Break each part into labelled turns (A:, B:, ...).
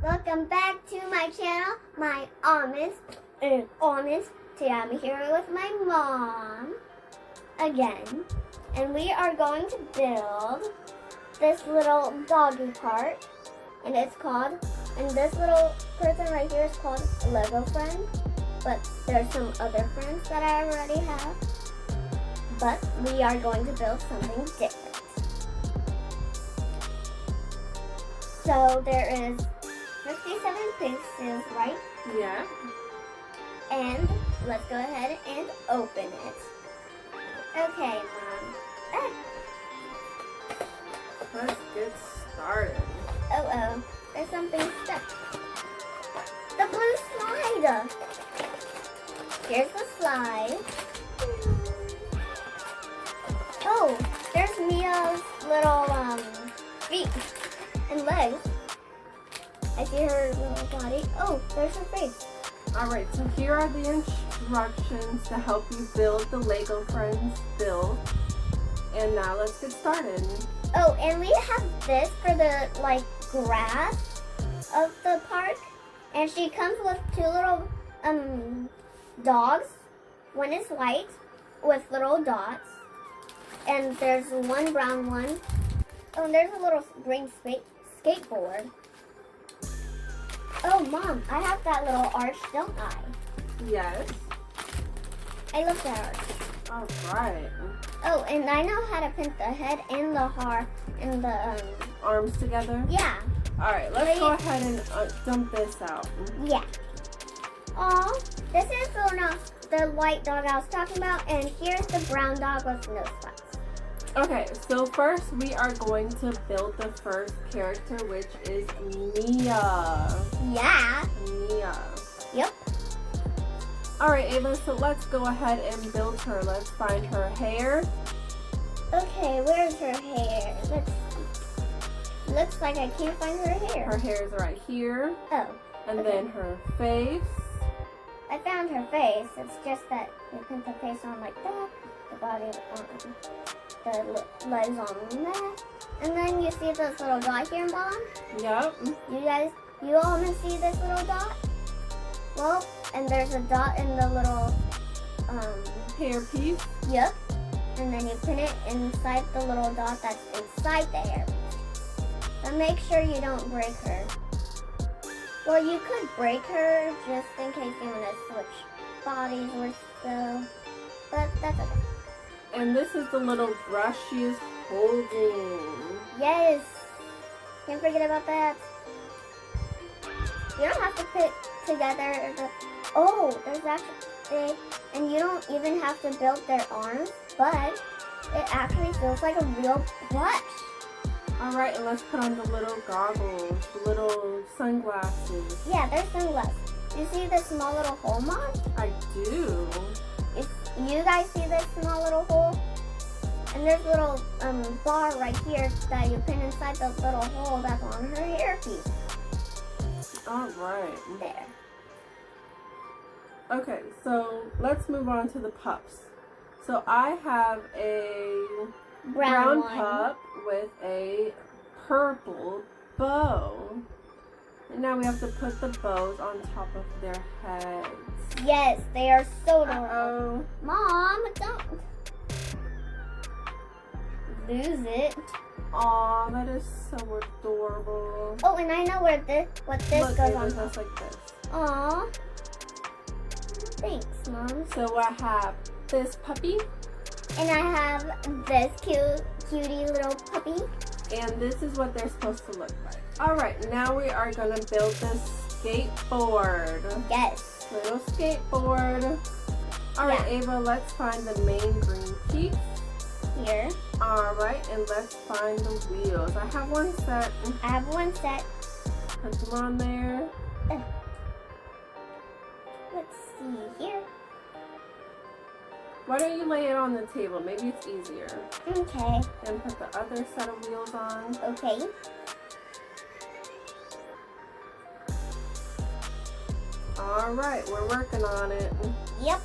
A: Welcome back to my channel, my Almonds. Today I'm here with my mom again, and we are going to build this little doggy part, and it's called, and this little person right here is called a Lego friend, but there's some other friends that I already have, but we are going to build something different. So there is 57 pieces, right?
B: Yeah.
A: And let's go ahead and open it. Okay, Mom.
B: Let's get started.
A: Oh, there's something stuck. The blue slide. Here's the slide. Oh, there's Mia's little feet and legs. I see her little body. Oh, there's her face.
B: Alright, so here are the instructions to help you build the Lego Friends build. And now let's get started.
A: Oh, and we have this for the grass of the park. And she comes with two little dogs. One is white with little dots. And there's one brown one. Oh, and there's a little green skateboard. Oh, Mom, I have that little arch, don't I?
B: Yes.
A: I love that arch.
B: Alright.
A: Oh, and I know how to pin the head and the heart and the
B: arms together?
A: Yeah.
B: Alright, let's go ahead and dump this out.
A: Yeah. Oh, this is the white dog I was talking about, and here's the brown dog with no spots.
B: Okay, so first we are going to build the first character, which is Mia.
A: Yeah.
B: Mia.
A: Yep.
B: Alright, Ava, so let's go ahead and build her. Let's find her hair.
A: Okay, where's her hair? Let's see. Looks like I can't find her hair.
B: Her hair is right here.
A: Oh.
B: And then her face.
A: I found her face. It's just that you put the face on like that, the body on the legs on that, and then you see this little dot here, Mom?
B: Yep.
A: You all see this little dot? Well, and there's a dot in the little
B: hair piece.
A: Yep. And then you pin it inside the little dot that's inside the hair piece. But make sure you don't break her. Well, you could break her just in case you want to switch bodies or so, but that's okay.
B: And this is the little brush she is holding.
A: Yes. Can't forget about that. You don't have to put together the... Oh, there's actually... And you don't even have to build their arms, but it actually feels like a real brush.
B: Alright, and let's put on the little goggles, the little sunglasses.
A: Yeah, they're sunglasses. You see the small little hole, Mom?
B: I do.
A: You guys see this small little hole? And there's a little bar right here that you pin inside the little hole that's on her hairpiece.
B: Alright.
A: There.
B: Okay, so let's move on to the pups. So I have a brown pup with a purple bow. And now we have to put the bows on top of their heads.
A: Yes, they are so adorable.
B: Uh-oh.
A: Mom, don't lose it.
B: Aw, that is so adorable.
A: Oh, and I know what this goes on.
B: Just like this.
A: Aw. Thanks, Mom.
B: So I have this puppy.
A: And I have this cutie little puppy.
B: And this is what they're supposed to look like. Alright, now we are going to build this skateboard.
A: Yes.
B: Little skateboard. Alright, yeah. Ava, let's find the main green piece.
A: Here.
B: Alright, and let's find the wheels. I have one set.
A: I have one set.
B: Put them on there.
A: Let's see here.
B: Why don't you lay it on the table? Maybe it's easier.
A: Okay.
B: And put the other set of wheels on.
A: Okay.
B: Alright, we're working on it.
A: Yep.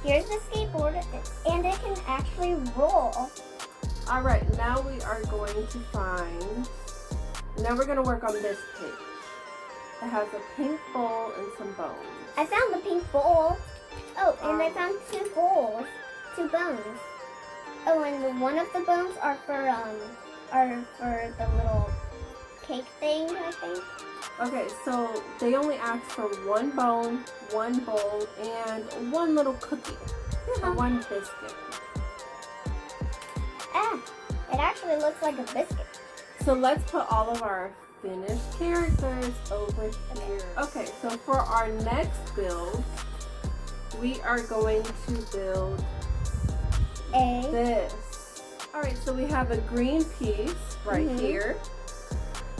A: Here's the skateboard, and it can actually roll.
B: Alright, now we are going to find Now we're gonna work on this page. It has a pink bowl and some bones.
A: I found the pink bowl. Oh, and I found 2 bowls, 2 bones. Oh, and one of the bones are for the little cake thing, I think.
B: Okay, so they only asked for 1 bone, 1 bowl, and 1 little cookie. Or 1 biscuit.
A: Ah, it actually looks like a biscuit.
B: So let's put all of our finished characters over here. Okay, so for our next build, we are going to build this. Alright, so we have a green piece right here.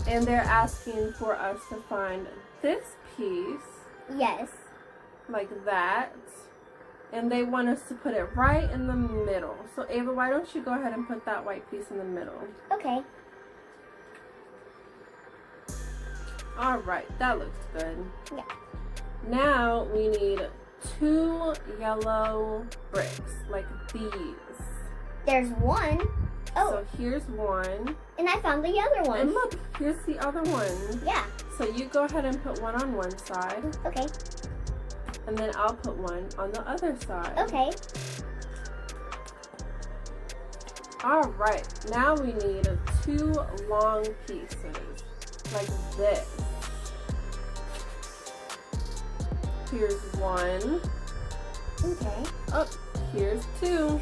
B: And they're asking for us to find this piece.
A: Yes.
B: Like that. And they want us to put it right in the middle. So Ava, why don't you go ahead and put that white piece in the middle?
A: Okay.
B: Alright, that looks good.
A: Yeah.
B: Now we need 2 yellow bricks, like these.
A: There's 1. Oh.
B: So here's 1.
A: And I found the other one.
B: And look, here's the other one.
A: Yeah.
B: So you go ahead and put 1 on one side.
A: Okay.
B: And then I'll put 1 on the other side.
A: Okay.
B: Alright, now we need 2 long pieces, like this. Here's 1.
A: Okay.
B: Oh, here's 2.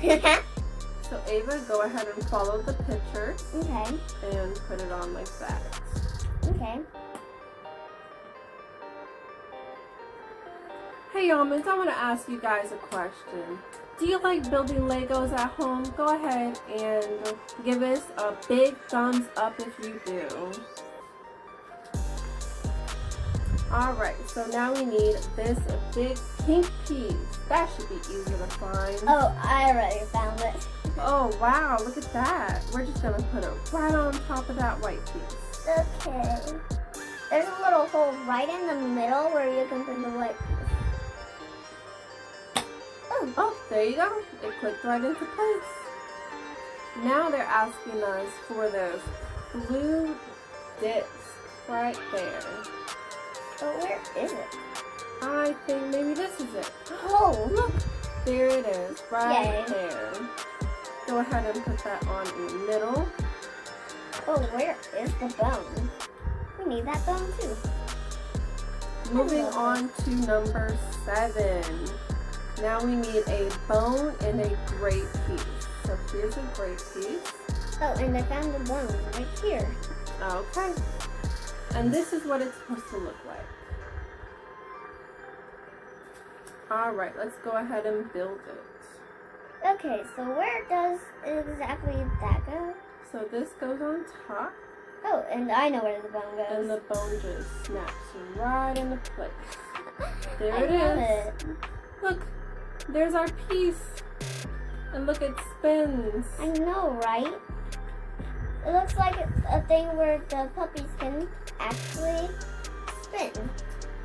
B: So Ava, go ahead and follow the picture.
A: Okay.
B: And put it on like that.
A: Okay.
B: Hey Almonds, I want to ask you guys a question. Do you like building Legos at home? Go ahead and give us a big thumbs up if you do. Alright, so now we need this big pink piece. That should be easy to find.
A: Oh, I already found it.
B: Oh wow, look at that. We're just going to put it right on top of that white piece.
A: Okay. There's a little hole right in the middle where you can put the white piece.
B: Oh, there you go. It clicked right into place. Now they're asking us for this blue disc right there.
A: But where is it?
B: I think maybe this is it.
A: Oh,
B: Look, there it is, right
A: Yay.
B: there. Go ahead and put that on in the middle.
A: Oh, where is the bone? We need that bone too.
B: Moving on to number 7. Now we need a bone and a gray piece. So here's a gray piece.
A: Oh, and I found the bone right here.
B: Okay. And this is what it's supposed to look like. Alright, let's go ahead and build it.
A: Okay, so where does exactly that go?
B: So this goes on top.
A: Oh, and I know where the bone goes.
B: And the bone just snaps right into place. There
A: I
B: it
A: love
B: is.
A: it.
B: Look, there's our piece. And look, it spins.
A: I know, right? It looks like a thing where the puppies can actually spin.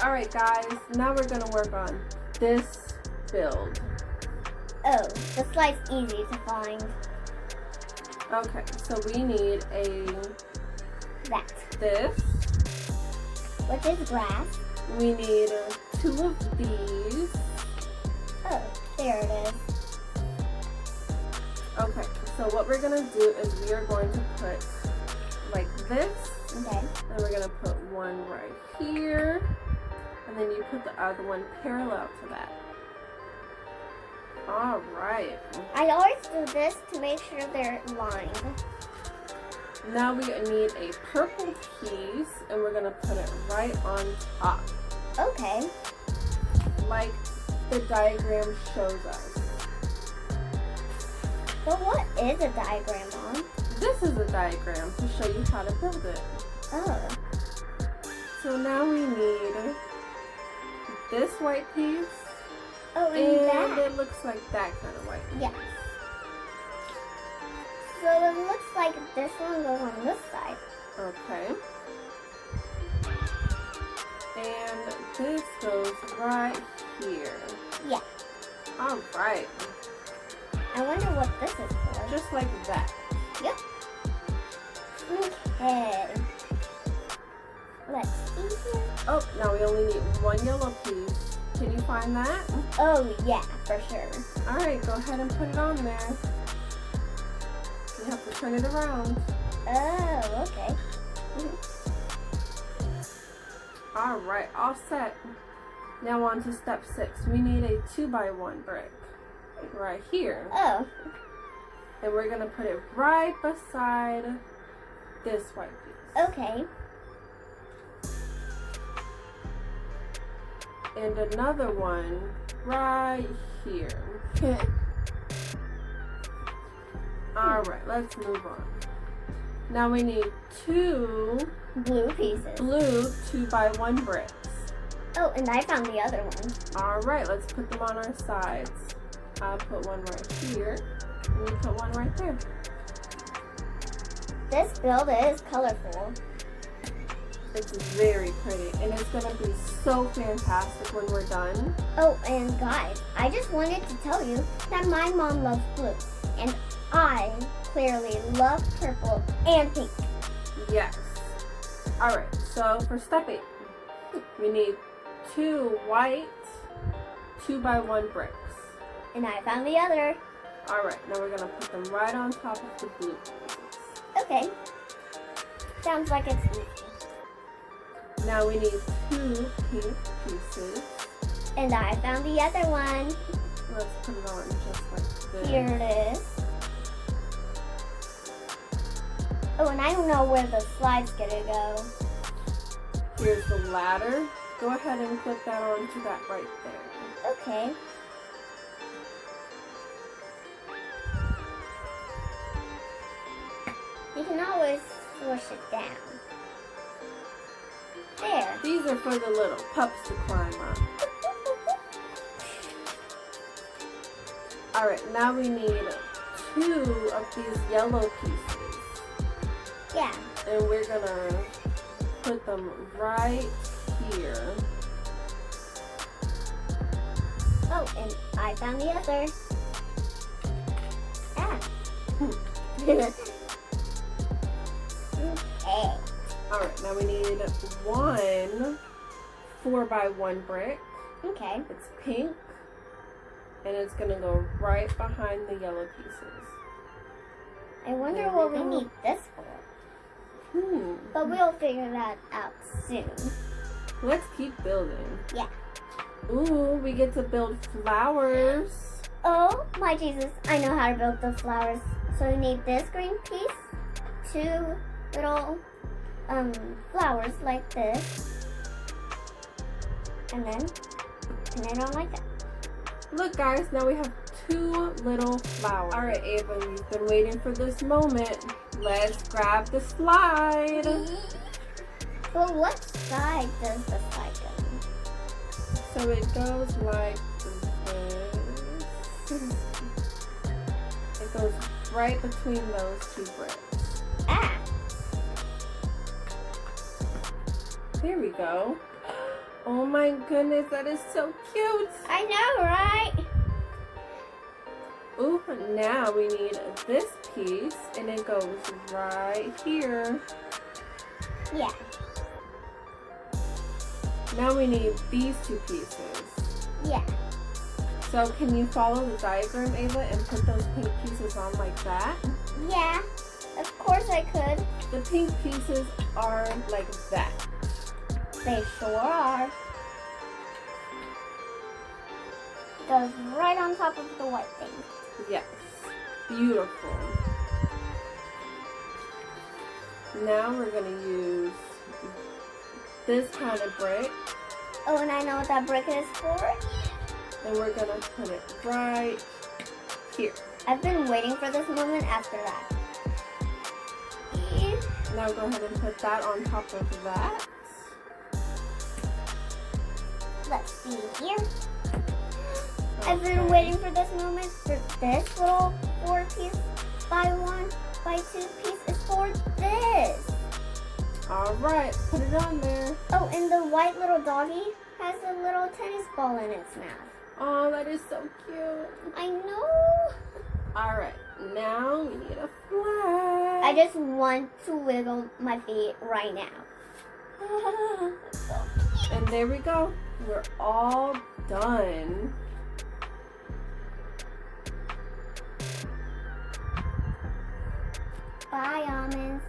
B: Alright guys, now we're going to work on this build.
A: Oh, the slide's easy to find.
B: Okay, so we need this.
A: Which is grass.
B: We need 2 of these.
A: Oh, there it is.
B: Okay, so what we're going to do is we are going to put like this.
A: Okay.
B: And we're going to put 1 right here. And then you put the other one parallel to that. Alright.
A: I always do this to make sure they're lined.
B: Now we need a purple piece and we're going to put it right on top.
A: Okay.
B: Like the diagram shows us.
A: But what is a diagram, Mom?
B: This is a diagram to show you how to build it.
A: Oh.
B: So now we need this white piece.
A: Oh, and that.
B: it looks like that kind of white piece.
A: Yes. So it looks like this one goes on this side.
B: Okay. And this goes right here.
A: Yeah.
B: Alright.
A: I wonder what this is for.
B: Just like that.
A: Yep. Okay.
B: Oh, now we only need one yellow piece. Can you find that?
A: Oh, yeah, for sure.
B: All right, go ahead and put it on there. You have to turn it around.
A: Oh, okay.
B: All right, all set. Now on to step 6. We need a 2x1 brick right here.
A: Oh.
B: And we're gonna put it right beside this white piece.
A: Okay.
B: And another one right here. All right, let's move on. Now we need 2
A: blue pieces.
B: Blue 2x1 bricks.
A: Oh, and I found the other one.
B: All right, let's put them on our sides. I'll put one right here, and you put one right there.
A: This build is colorful.
B: It's very pretty, and it's gonna be so fantastic when we're done.
A: Oh, and guys, I just wanted to tell you that my mom loves blue, and I clearly love purple and pink.
B: Yes. All right, so for step 8, we need 2 white 2x1 bricks.
A: And I found the other.
B: All right, now we're gonna put them right on top of the blue pieces.
A: Okay. Sounds like it's easy.
B: Now we need 2 pink pieces.
A: And I found the other one.
B: Let's put it on just like this.
A: Here it is. Oh, and I don't know where the slide's gonna go.
B: Here's the ladder. Go ahead and clip that onto that right there.
A: Okay. You can always swish it down. There.
B: These are for the little pups to climb up. Alright, now we need 2 of these yellow pieces.
A: Yeah.
B: And we're gonna put them right here.
A: Oh, and I found the other. Ah. Okay.
B: Alright, now we need 1 4x1 brick.
A: Okay.
B: It's pink. And it's gonna go right behind the yellow pieces.
A: I wonder
B: There
A: what
B: we
A: we
B: go.
A: need this for. But we'll figure that out soon.
B: Let's keep building.
A: Yeah.
B: Ooh, we get to build flowers.
A: Oh my Jesus, I know how to build the flowers. So we need this green piece, 2 little flowers like this, and then pin it on like that.
B: Look guys, now we have 2 little flowers. Alright Ava, you've been waiting for this moment. Let's grab the slide.
A: But what side does the slide go?
B: So it goes like this. It goes right between those 2 bricks.
A: Ah!
B: There we go. Oh my goodness, that is so cute.
A: I know, right?
B: Ooh, now we need this piece, and it goes right here.
A: Yeah.
B: Now we need these 2 pieces.
A: Yeah.
B: So can you follow the diagram, Ava, and put those pink pieces on like that?
A: Yeah. Of course I could.
B: The pink pieces are like that.
A: They sure are. Goes right on top of the white thing.
B: Yes. Beautiful. Now we're going to use this kind of brick,
A: Oh, and I know what that brick is for.
B: and we're going to put it right here.
A: I've been waiting for this moment after that. Yeah.
B: Now go ahead and put that on top of that.
A: Let's see here. I've been waiting for this moment for this little 4 piece by 1 by 2 piece is for this.
B: All right, put it on there.
A: Oh, and the white little doggy has a little tennis ball in its mouth.
B: Oh, that is so cute.
A: I know.
B: All right, now we need a flag.
A: I just want to wiggle my feet right now. So cute.
B: And there we go. We're all done.
A: Bye, almonds.